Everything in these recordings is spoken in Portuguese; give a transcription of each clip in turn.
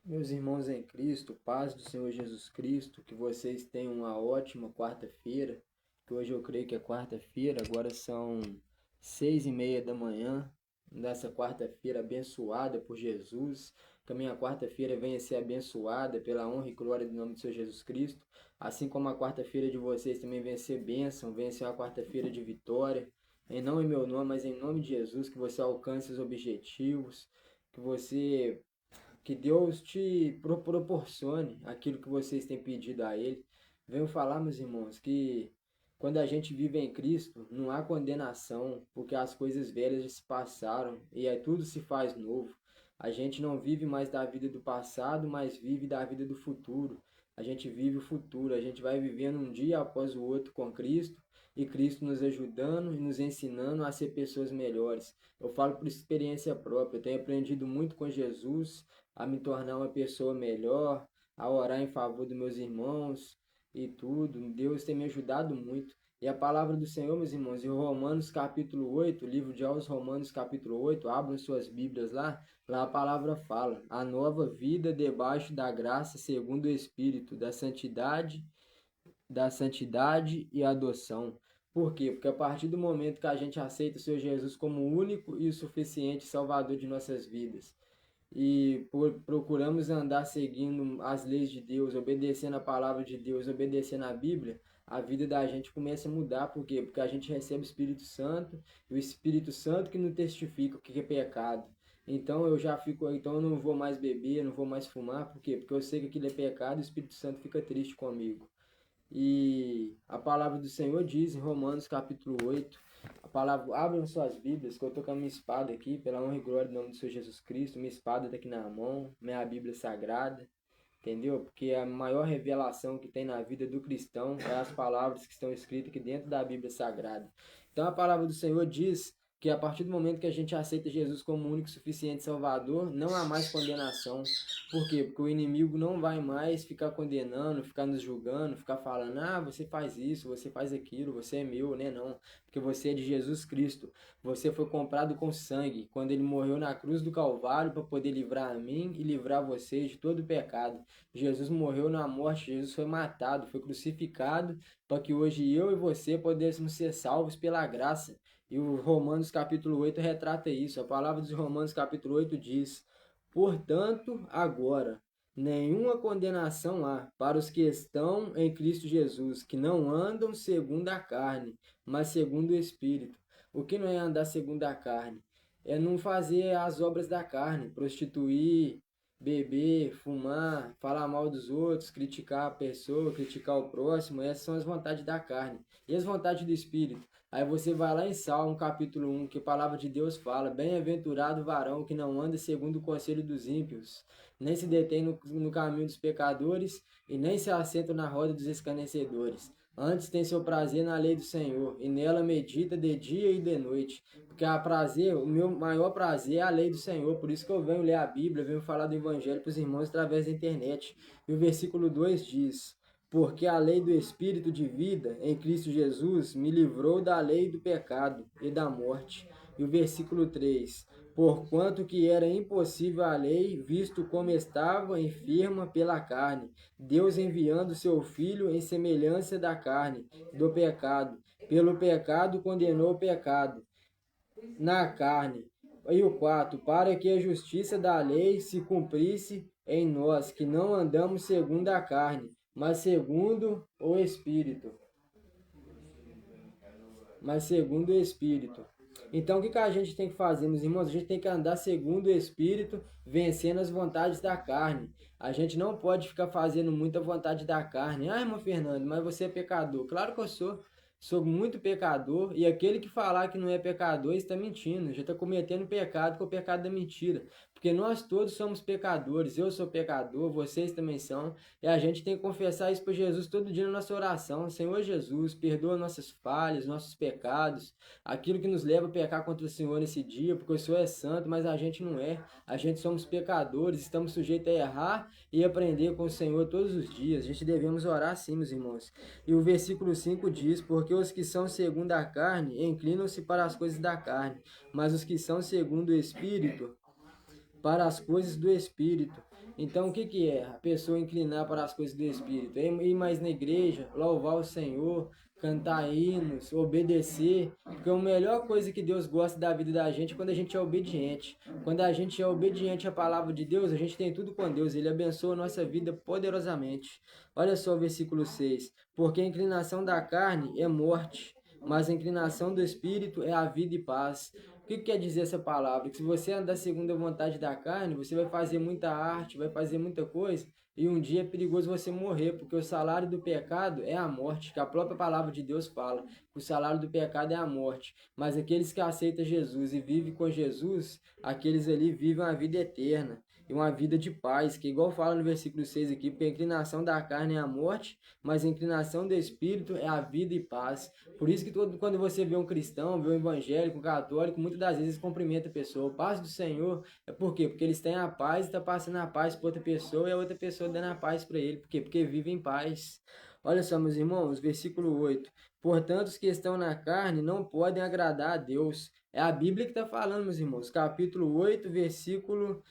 Meus irmãos em Cristo, paz do Senhor Jesus Cristo, que vocês tenham uma ótima quarta-feira, que hoje eu creio que é quarta-feira, agora são 6:30 da manhã, nessa quarta-feira abençoada por Jesus, que a minha quarta-feira venha a ser abençoada pela honra e glória do nome do Senhor Jesus Cristo, assim como a quarta-feira de vocês também venha a ser bênção, venha a ser uma quarta-feira de vitória, não em meu nome, mas em nome de Jesus, que você alcance os objetivos, que você que Deus te proporcione aquilo que vocês têm pedido a Ele. Venho falar, meus irmãos, que quando a gente vive em Cristo, não há condenação, porque as coisas velhas já se passaram e aí tudo se faz novo. A gente não vive mais da vida do passado, mas vive da vida do futuro. A gente vive o futuro, a gente vai vivendo um dia após o outro com Cristo e Cristo nos ajudando e nos ensinando a ser pessoas melhores. Eu falo por experiência própria, eu tenho aprendido muito com Jesus, a me tornar uma pessoa melhor, a orar em favor dos meus irmãos e tudo. Deus tem me ajudado muito. E a palavra do Senhor, meus irmãos, em Romanos capítulo 8, livro de aos Romanos capítulo 8, abram suas Bíblias lá a palavra fala, a nova vida debaixo da graça segundo o Espírito, da santidade e adoção. Por quê? Porque a partir do momento que a gente aceita o Senhor Jesus como o único e o suficiente Salvador de nossas vidas, e procuramos andar seguindo as leis de Deus, obedecendo a palavra de Deus, obedecendo a Bíblia, a vida da gente começa a mudar. Por quê? Porque a gente recebe o Espírito Santo, e o Espírito Santo que nos testifica o que é pecado. Então eu não vou mais beber, não vou mais fumar. Por quê? Porque eu sei que aquilo é pecado e o Espírito Santo fica triste comigo. E a palavra do Senhor diz em Romanos capítulo 8, a palavra, abram suas Bíblias, que eu estou com a minha espada aqui, pela honra e glória do nome do Senhor Jesus Cristo, minha espada está aqui na mão, minha Bíblia sagrada, entendeu? Porque a maior revelação que tem na vida do cristão é as palavras que estão escritas aqui dentro da Bíblia sagrada. Então a palavra do Senhor diz que a partir do momento que a gente aceita Jesus como único e suficiente Salvador, não há mais condenação. Por quê? Porque o inimigo não vai mais ficar condenando, ficar nos julgando, ficar falando, você faz isso, você faz aquilo, você é meu, né? Não, porque você é de Jesus Cristo. Você foi comprado com sangue, quando ele morreu na cruz do Calvário para poder livrar a mim e livrar vocês de todo o pecado. Jesus morreu na morte, Jesus foi matado, foi crucificado, para que hoje eu e você pudéssemos ser salvos pela graça. E o Romanos capítulo 8 retrata isso. A palavra de Romanos capítulo 8 diz: portanto, agora, nenhuma condenação há para os que estão em Cristo Jesus, que não andam segundo a carne, mas segundo o Espírito. O que não é andar segundo a carne? É não fazer as obras da carne, prostituir, beber, fumar, falar mal dos outros, criticar a pessoa, criticar o próximo. Essas são as vontades da carne. E as vontades do Espírito? Aí você vai lá em Salmo capítulo 1, que a palavra de Deus fala: bem-aventurado o varão que não anda segundo o conselho dos ímpios, nem se detém no caminho dos pecadores, e nem se assenta na roda dos escarnecedores. Antes tem seu prazer na lei do Senhor, e nela medita de dia e de noite. Porque o meu maior prazer é a lei do Senhor. Por isso que eu venho ler a Bíblia, venho falar do Evangelho para os irmãos através da internet. E o versículo 2 diz: porque a lei do Espírito de vida em Cristo Jesus me livrou da lei do pecado e da morte. E o versículo 3: porquanto que era impossível a lei, visto como estava enferma pela carne, Deus enviando seu Filho em semelhança da carne, do pecado. Pelo pecado condenou o pecado na carne. E o 4: para que a justiça da lei se cumprisse em nós, que não andamos segundo a carne, mas segundo o Espírito. Mas segundo o Espírito. Então, o que a gente tem que fazer, meus irmãos? A gente tem que andar segundo o Espírito, vencendo as vontades da carne. A gente não pode ficar fazendo muita vontade da carne. Irmão Fernando, mas você é pecador. Claro que eu sou. Sou muito pecador. E aquele que falar que não é pecador está mentindo. Já está cometendo pecado, que é o pecado da mentira. Porque nós todos somos pecadores. Eu sou pecador, vocês também são. E a gente tem que confessar isso para Jesus todo dia na nossa oração. Senhor Jesus, perdoa nossas falhas, nossos pecados, aquilo que nos leva a pecar contra o Senhor nesse dia, porque o Senhor é santo, mas a gente não é. A gente somos pecadores, estamos sujeitos a errar e aprender com o Senhor todos os dias. A gente devemos orar assim, meus irmãos. E o versículo 5 diz: porque os que são segundo a carne inclinam-se para as coisas da carne, mas os que são segundo o Espírito, para as coisas do Espírito. Então, o que que é? A pessoa inclinar para as coisas do Espírito. É ir mais na igreja, louvar o Senhor, cantar hinos, obedecer. Porque a melhor coisa que Deus gosta da vida da gente é quando a gente é obediente. Quando a gente é obediente à palavra de Deus, a gente tem tudo com Deus. Ele abençoa a nossa vida poderosamente. Olha só o versículo 6. Porque a inclinação da carne é morte, mas a inclinação do Espírito é a vida e paz. O que quer dizer essa palavra? Que se você andar segundo a vontade da carne, você vai fazer muita arte, vai fazer muita coisa, e um dia é perigoso você morrer, porque o salário do pecado é a morte, que a própria palavra de Deus fala, que o salário do pecado é a morte. Mas aqueles que aceitam Jesus e vivem com Jesus, aqueles ali vivem a vida eterna e uma vida de paz, que igual fala no versículo 6 aqui, porque a inclinação da carne é a morte, mas a inclinação do Espírito é a vida e paz. Por isso que quando você vê um cristão, vê um evangélico, um católico, muitas das vezes cumprimenta a pessoa. O paz do Senhor é por quê? Porque eles têm a paz e estão passando a paz para outra pessoa e a outra pessoa dando a paz para ele. Por quê? Porque vivem em paz. Olha só, meus irmãos, versículo 8. Portanto, os que estão na carne não podem agradar a Deus. É a Bíblia que está falando, meus irmãos. Capítulo 8, versículo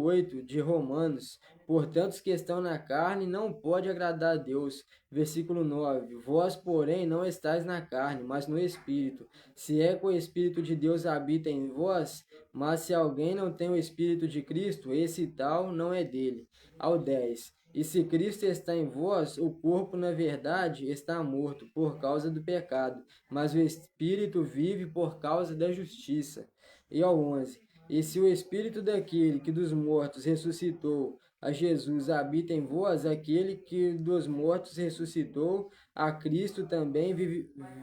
8 de Romanos. Portanto, os que estão na carne não podem agradar a Deus. Versículo 9. Vós, porém, não estáis na carne, mas no Espírito. Se é que o Espírito de Deus habita em vós, mas se alguém não tem o Espírito de Cristo, esse tal não é dele. Ao 10. E se Cristo está em vós, o corpo, na verdade, está morto por causa do pecado, mas o Espírito vive por causa da justiça. E ao 11. E se o Espírito daquele que dos mortos ressuscitou a Jesus habita em vós, aquele que dos mortos ressuscitou a Cristo também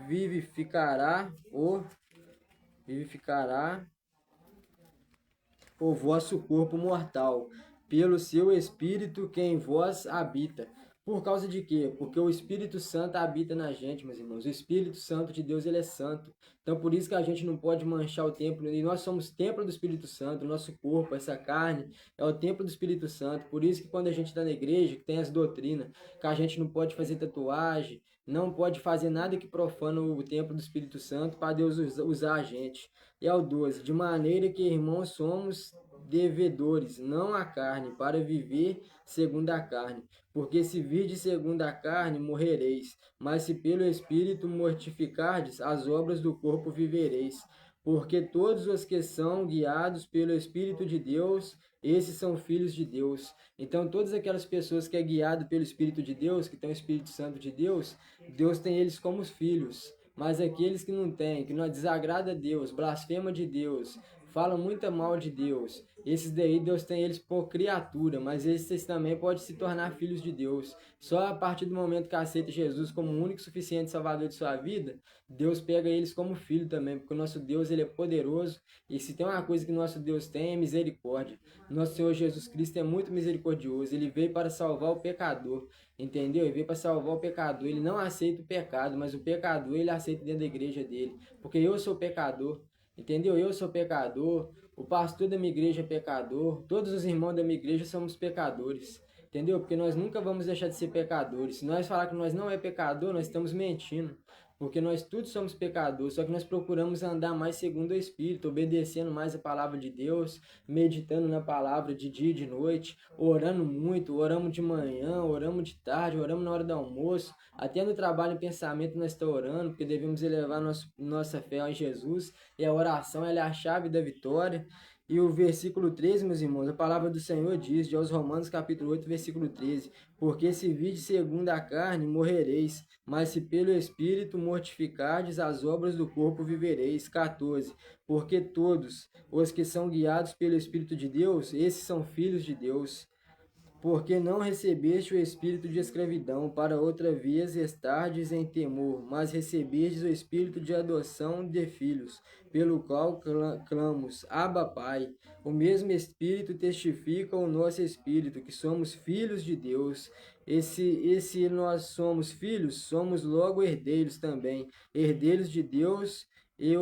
vivificará o vosso corpo mortal, pelo seu Espírito que em vós habita. Por causa de quê? Porque o Espírito Santo habita na gente, meus irmãos. O Espírito Santo de Deus, ele é santo. Então, por isso que a gente não pode manchar o templo. E nós somos templo do Espírito Santo. O nosso corpo, essa carne, é o templo do Espírito Santo. Por isso que quando a gente está na igreja, que tem as doutrinas, que a gente não pode fazer tatuagem, não pode fazer nada que profana o templo do Espírito Santo para Deus usar a gente. E ao 12, de maneira que, irmãos, somos devedores, não a carne, para viver segundo a carne. Porque se virdes segundo a carne, morrereis, mas se pelo Espírito mortificardes as obras do corpo, vivereis. Porque todos os que são guiados pelo Espírito de Deus, esses são filhos de Deus. Então, todas aquelas pessoas que é guiado pelo Espírito de Deus, que tem o Espírito Santo de Deus, Deus tem eles como filhos. Mas aqueles que não têm, que não desagrada a Deus, blasfema de Deus, falam muito mal de Deus, esses daí Deus tem eles por criatura, mas esses também podem se tornar filhos de Deus. Só a partir do momento que aceita Jesus como o único e suficiente Salvador de sua vida, Deus pega eles como filho também, porque o nosso Deus ele é poderoso, e se tem uma coisa que nosso Deus tem é misericórdia. Nosso Senhor Jesus Cristo é muito misericordioso, ele veio para salvar o pecador. Entendeu? Ele veio para salvar o pecador. Ele não aceita o pecado, mas o pecador ele aceita dentro da igreja dele. Porque eu sou pecador. Entendeu? Eu sou pecador. O pastor da minha igreja é pecador. Todos os irmãos da minha igreja somos pecadores. Entendeu? Porque nós nunca vamos deixar de ser pecadores. Se nós falar que nós não é pecador, nós estamos mentindo. Porque nós todos somos pecadores, só que nós procuramos andar mais segundo o Espírito, obedecendo mais a palavra de Deus, meditando na palavra de dia e de noite, orando muito, oramos de manhã, oramos de tarde, oramos na hora do almoço, até no trabalho e pensamento nós estamos orando, porque devemos elevar nossa fé em Jesus, e a oração ela é a chave da vitória. E o versículo 13, meus irmãos, a palavra do Senhor diz, de aos Romanos capítulo 8, versículo 13, porque se vide segundo a carne, morrereis, mas se pelo Espírito mortificardes as obras do corpo, vivereis. 14, porque todos os que são guiados pelo Espírito de Deus, esses são filhos de Deus. Porque não recebeste o espírito de escravidão, para outra vez estardes em temor, mas recebestes o espírito de adoção de filhos, pelo qual clamamos, Abba, Pai. O mesmo Espírito testifica ao nosso espírito que somos filhos de Deus. E se nós somos filhos, somos logo herdeiros também, herdeiros de Deus e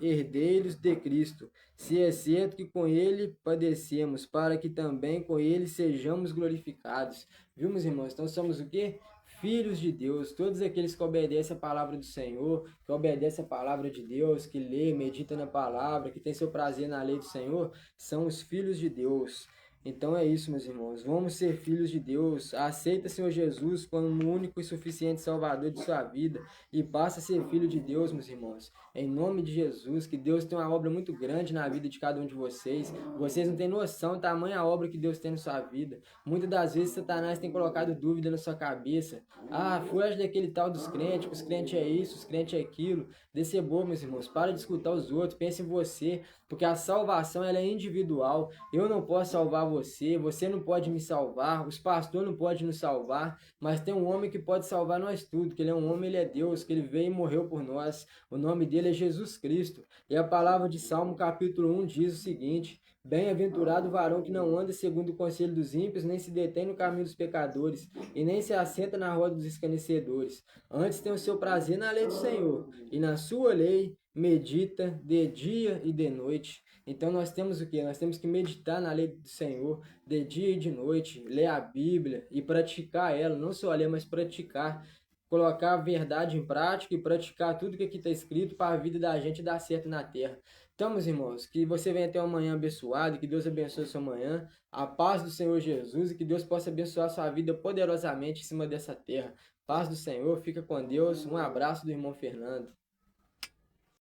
herdeiros de Cristo, se é certo que com ele padecemos, para que também com ele sejamos glorificados. Viu, meus irmãos? Então somos o quê? Filhos de Deus. Todos aqueles que obedecem a palavra do Senhor, que obedecem a palavra de Deus, que lê, medita na palavra, que tem seu prazer na lei do Senhor, são os filhos de Deus. Então é isso, meus irmãos. Vamos ser filhos de Deus. Aceita Senhor Jesus como o único e suficiente Salvador de sua vida e passa a ser filho de Deus, meus irmãos. Em nome de Jesus, que Deus tem uma obra muito grande na vida de cada um de vocês. Vocês não têm noção da tamanha obra que Deus tem na sua vida. Muitas das vezes Satanás tem colocado dúvida na sua cabeça. Ah, foge daquele tal dos crentes, que os crentes é isso, os crentes é aquilo. Desse bobo, meus irmãos. Para de escutar os outros, pense em você, porque a salvação ela é individual. Eu não posso salvar você, você não pode me salvar, os pastores não podem nos salvar, mas tem um homem que pode salvar nós tudo, que ele é um homem, ele é Deus, que ele veio e morreu por nós. O nome dele é Jesus Cristo. E a palavra de Salmo capítulo 1 diz o seguinte: Bem-aventurado o varão que não anda segundo o conselho dos ímpios, nem se detém no caminho dos pecadores, e nem se assenta na roda dos escarnecedores. Antes tem o seu prazer na lei do Senhor, e na sua lei medita de dia e de noite. Então nós temos o que? Nós temos que meditar na lei do Senhor de dia e de noite, ler a Bíblia e praticar ela, não só ler, mas praticar, colocar a verdade em prática e praticar tudo que aqui está escrito para a vida da gente dar certo na terra. Então, meus irmãos, que você venha ter uma manhã abençoada, que Deus abençoe a sua manhã, a paz do Senhor Jesus e que Deus possa abençoar a sua vida poderosamente em cima dessa terra. Paz do Senhor, fica com Deus, um abraço do irmão Fernando.